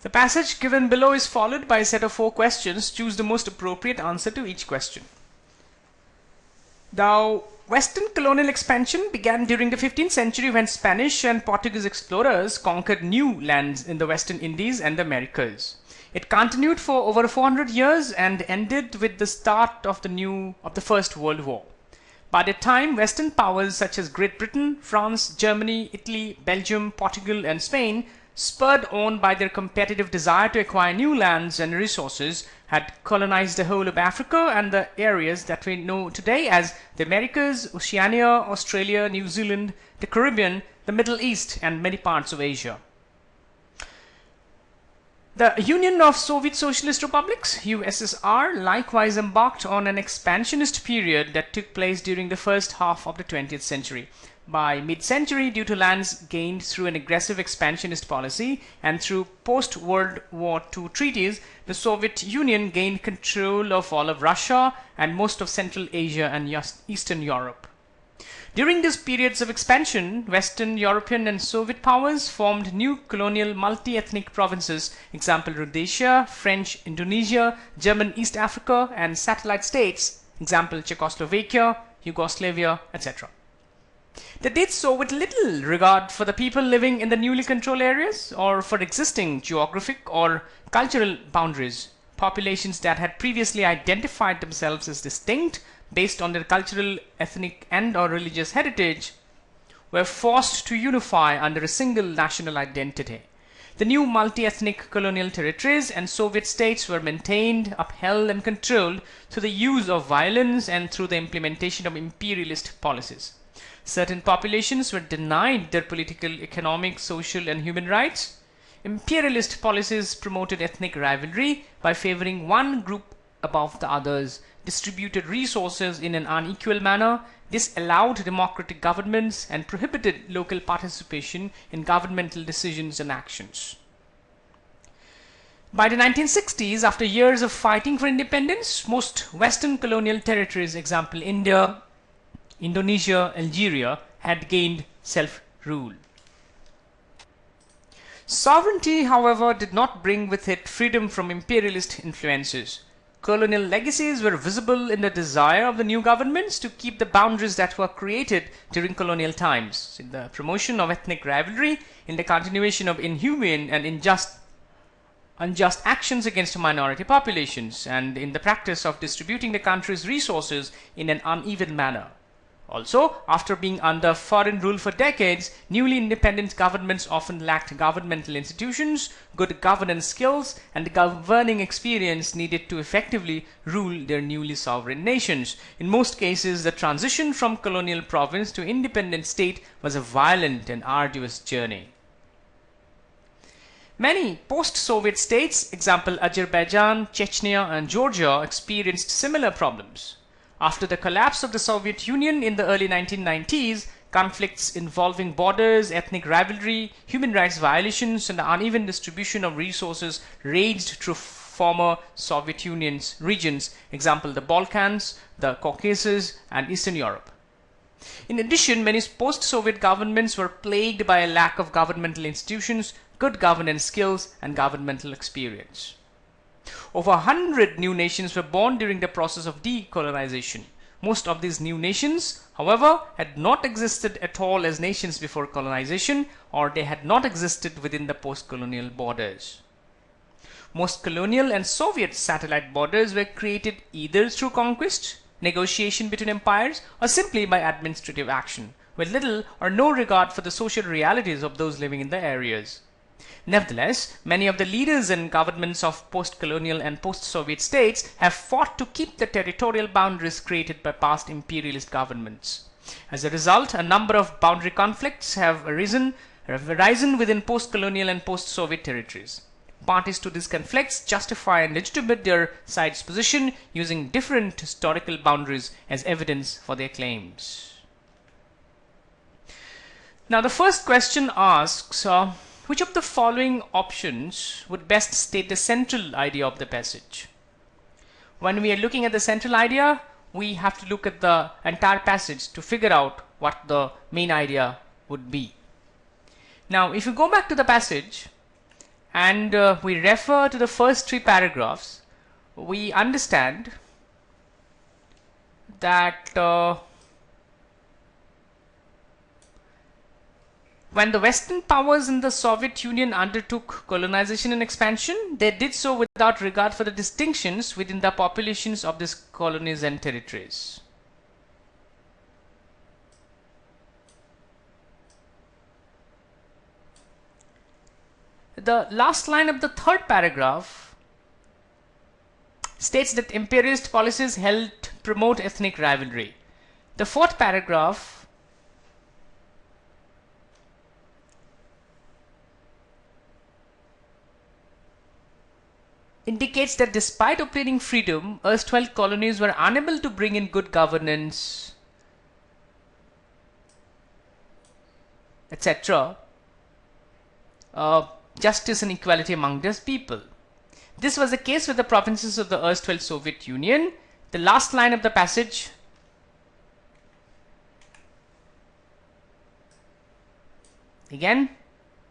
The passage given below is followed by a set of 4 questions. Choose the most appropriate answer to each question. The Western colonial expansion began during the 15th century when Spanish and Portuguese explorers conquered new lands in the Western Indies and the Americas. It continued for over 400 years and ended with the start of the First World War. By that time, Western powers such as Great Britain, France, Germany, Italy, Belgium, Portugal, and Spain, spurred on by their competitive desire to acquire new lands and resources, had colonized the whole of Africa and the areas that we know today as the Americas, Oceania, Australia, New Zealand, the Caribbean, the Middle East, and many parts of Asia. The Union of Soviet Socialist Republics, USSR, likewise embarked on an expansionist period that took place during the first half of the 20th century. By mid-century, due to lands gained through an aggressive expansionist policy and through post-World War II treaties, the Soviet Union gained control of all of Russia and most of Central Asia and Eastern Europe. During these periods of expansion, Western European and Soviet powers formed new colonial multi-ethnic provinces, example Rhodesia, French Indonesia, German East Africa, and satellite states, example Czechoslovakia, Yugoslavia, etc. They did so with little regard for the people living in the newly controlled areas or for existing geographic or cultural boundaries. Populations that had previously identified themselves as distinct based on their cultural, ethnic, and or religious heritage were forced to unify under a single national identity. The new multi-ethnic colonial territories and Soviet states were maintained, upheld, and controlled through the use of violence and through the implementation of imperialist policies. Certain populations were denied their political, economic, social, and human rights. Imperialist policies promoted ethnic rivalry by favoring one group above the others, distributed resources in an unequal manner. This allowed democratic governments and prohibited local participation in governmental decisions and actions. By the 1960s, after years of fighting for independence, most Western colonial territories, example India, Indonesia, Algeria, had gained self-rule. Sovereignty, however, did not bring with it freedom from imperialist influences. Colonial legacies were visible in the desire of the new governments to keep the boundaries that were created during colonial times, in the promotion of ethnic rivalry, in the continuation of inhumane and unjust actions against minority populations, and in the practice of distributing the country's resources in an uneven manner. Also, after being under foreign rule for decades, newly independent governments often lacked governmental institutions, good governance skills, and the governing experience needed to effectively rule their newly sovereign nations. In most cases, the transition from colonial province to independent state was a violent and arduous journey. Many post-Soviet states, example Azerbaijan, Chechnya, and Georgia, experienced similar problems. After the collapse of the Soviet Union in the early 1990s, conflicts involving borders, ethnic rivalry, human rights violations, and the uneven distribution of resources raged through former Soviet Union's regions, example the Balkans, the Caucasus, and Eastern Europe. In addition, many post-Soviet governments were plagued by a lack of governmental institutions, good governance skills, and governmental experience. Over 100 new nations were born during the process of decolonization. Most of these new nations, however, had not existed at all as nations before colonization, or they had not existed within the post-colonial borders. Most colonial and Soviet satellite borders were created either through conquest, negotiation between empires, or simply by administrative action, with little or no regard for the social realities of those living in the areas. Nevertheless, many of the leaders and governments of post-colonial and post-Soviet states have fought to keep the territorial boundaries created by past imperialist governments. As a result, a number of boundary conflicts have arisen within post-colonial and post-Soviet territories. Parties to these conflicts justify and legitimate their side's position using different historical boundaries as evidence for their claims. Now, the first question asks, which of the following options would best state the central idea of the passage? When we are looking at the central idea, we have to look at the entire passage to figure out what the main idea would be. Now, if you go back to the passage, and we refer to the first three paragraphs, we understand that when the Western powers in the Soviet Union undertook colonization and expansion, they did so without regard for the distinctions within the populations of these colonies and territories. The last line of the third paragraph states that imperialist policies helped promote ethnic rivalry. The fourth paragraph indicates that despite obtaining freedom, erstwhile colonies were unable to bring in good governance, etc., justice and equality among these people. This was the case with the provinces of the erstwhile Soviet Union. The last line of the passage again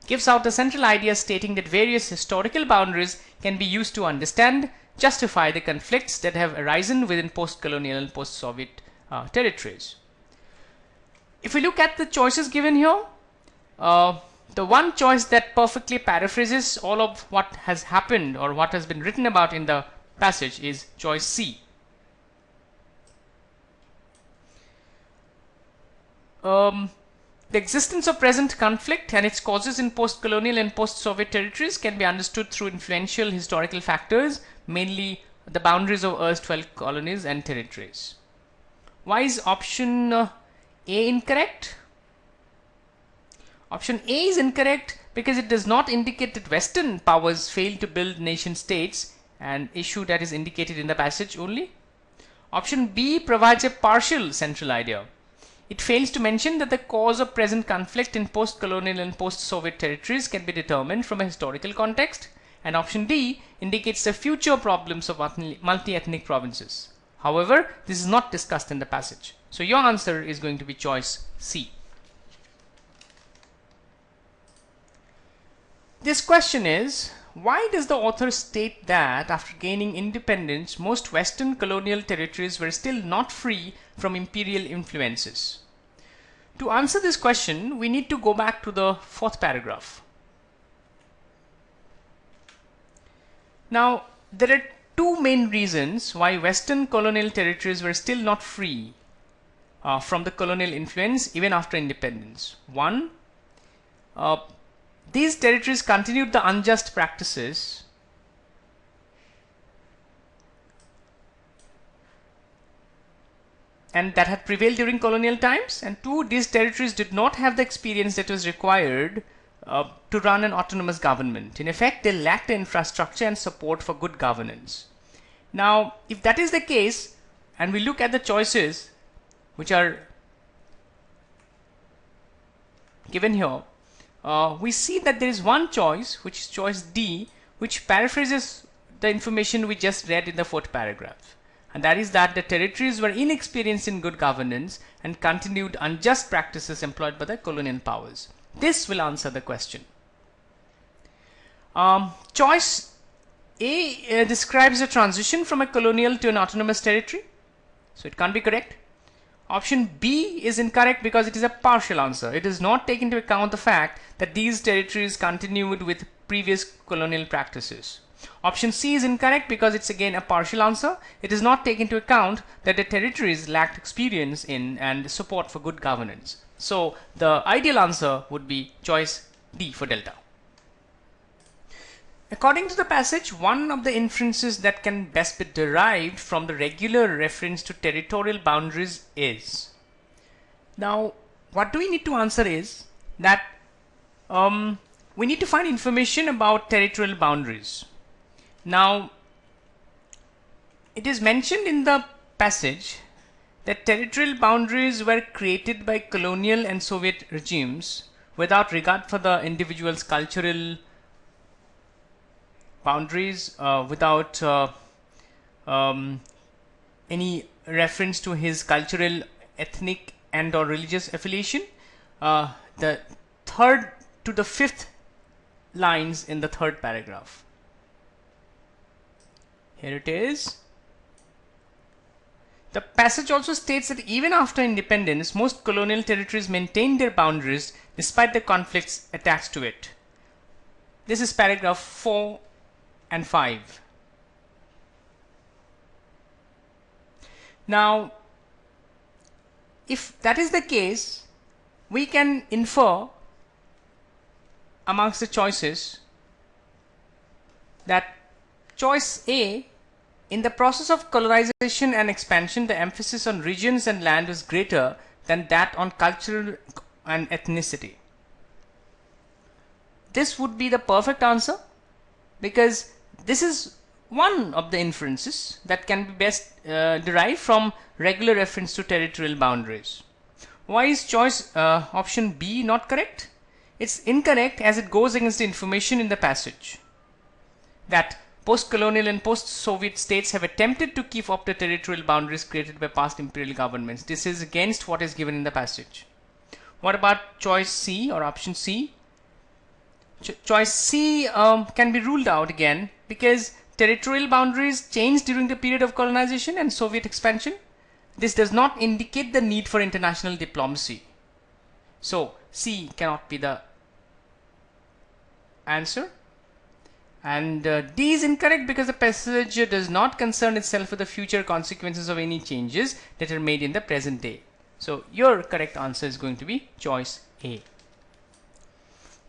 gives out the central idea, stating that various historical boundaries can be used to understand, justify the conflicts that have arisen within post-colonial and post-Soviet territories. If we look at the choices given here, the one choice that perfectly paraphrases all of what has happened or what has been written about in the passage is choice C. The existence of present conflict and its causes in post-colonial and post-Soviet territories can be understood through influential historical factors, mainly the boundaries of erstwhile colonies and territories. Why is option A incorrect? Option A is incorrect because it does not indicate that Western powers failed to build nation states, an issue that is indicated in the passage only. Option B provides a partial central idea. It fails to mention that the cause of present conflict in post-colonial and post-Soviet territories can be determined from a historical context. And option D indicates the future problems of multi-ethnic provinces. However, this is not discussed in the passage. So your answer is going to be choice C. This question is, why does the author state that after gaining independence, most Western colonial territories were still not free from imperial influences? To answer this question, we need to go back to the fourth paragraph. Now, there are two main reasons why Western colonial territories were still not free from the colonial influence even after independence. One, these territories continued the unjust practices and that had prevailed during colonial times, and two, these territories did not have the experience that was required to run an autonomous government. In effect, they lacked the infrastructure and support for good governance. Now, if that is the case, and we look at the choices which are given here, we see that there is one choice, which is choice D, which paraphrases the information we just read in the fourth paragraph. And that is that the territories were inexperienced in good governance and continued unjust practices employed by the colonial powers. This will answer the question. Choice A describes a transition from a colonial to an autonomous territory. So it can't be correct. Option B is incorrect because it is a partial answer. It does not take into account the fact that these territories continued with previous colonial practices. Option C is incorrect because it's again a partial answer. It does not take into account that the territories lacked experience in and support for good governance. So the ideal answer would be choice D for delta. According to the passage, one of the inferences that can best be derived from the regular reference to territorial boundaries is. Now, what do we need to answer is that we need to find information about territorial boundaries. Now, it is mentioned in the passage that territorial boundaries were created by colonial and Soviet regimes without regard for the individual's cultural boundaries, without any reference to his cultural, ethnic and or religious affiliation. The third to the fifth lines in the third paragraph. Here it is. The passage also states that even after independence, most colonial territories maintained their boundaries despite the conflicts attached to it. This is paragraph 4 and 5. Now, if that is the case, we can infer amongst the choices that choice A, in the process of colonization and expansion, the emphasis on regions and land was greater than that on cultural and ethnicity. This would be the perfect answer, because this is one of the inferences that can be best derived from regular reference to territorial boundaries. Why is choice option B not correct? It's incorrect as it goes against the information in the passage that post-colonial and post-Soviet states have attempted to keep up the territorial boundaries created by past imperial governments. This is against what is given in the passage. What about choice C or option C? Choice C can be ruled out again because territorial boundaries changed during the period of colonization and Soviet expansion. This does not indicate the need for international diplomacy. So C cannot be the answer. And D is incorrect because the passage does not concern itself with the future consequences of any changes that are made in the present day. So your correct answer is going to be choice A.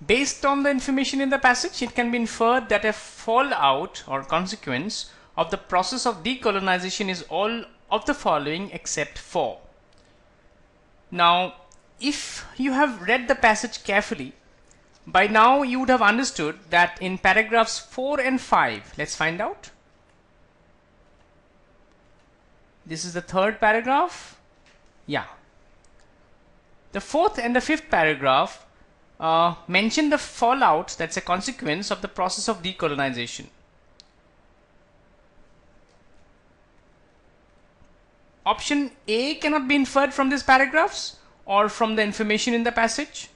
Based on the information in the passage, it can be inferred that a fallout or consequence of the process of decolonization is all of the following except 4. Now, if you have read the passage carefully, by now you would have understood that in paragraphs 4 and 5, let's find out. This is the third paragraph. Yeah. The fourth and the fifth paragraph mention the fallout that's a consequence of the process of decolonization. Option A cannot be inferred from these paragraphs or from the information in the passage.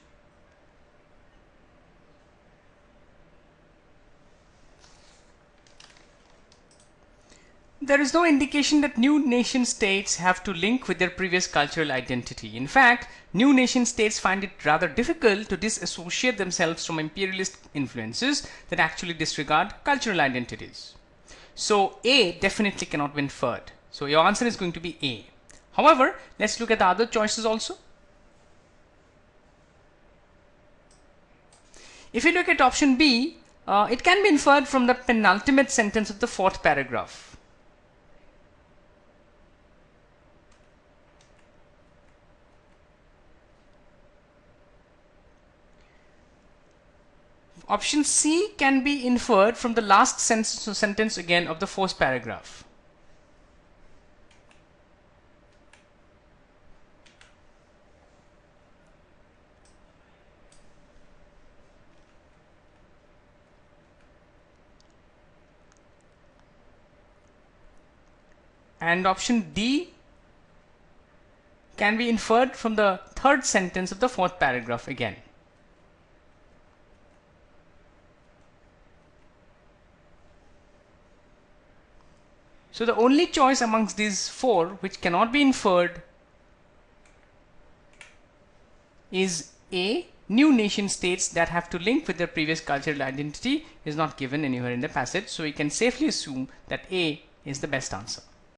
There is no indication that new nation states have to link with their previous cultural identity. In fact, new nation states find it rather difficult to disassociate themselves from imperialist influences that actually disregard cultural identities. So A definitely cannot be inferred. So your answer is going to be A. However, let's look at the other choices also. If you look at option B, it can be inferred from the penultimate sentence of the fourth paragraph. Option C can be inferred from the last sentence again of the fourth paragraph. And option D can be inferred from the third sentence of the fourth paragraph again. So the only choice amongst these four which cannot be inferred is A, new nation states that have to link with their previous cultural identity is not given anywhere in the passage. So we can safely assume that A is the best answer.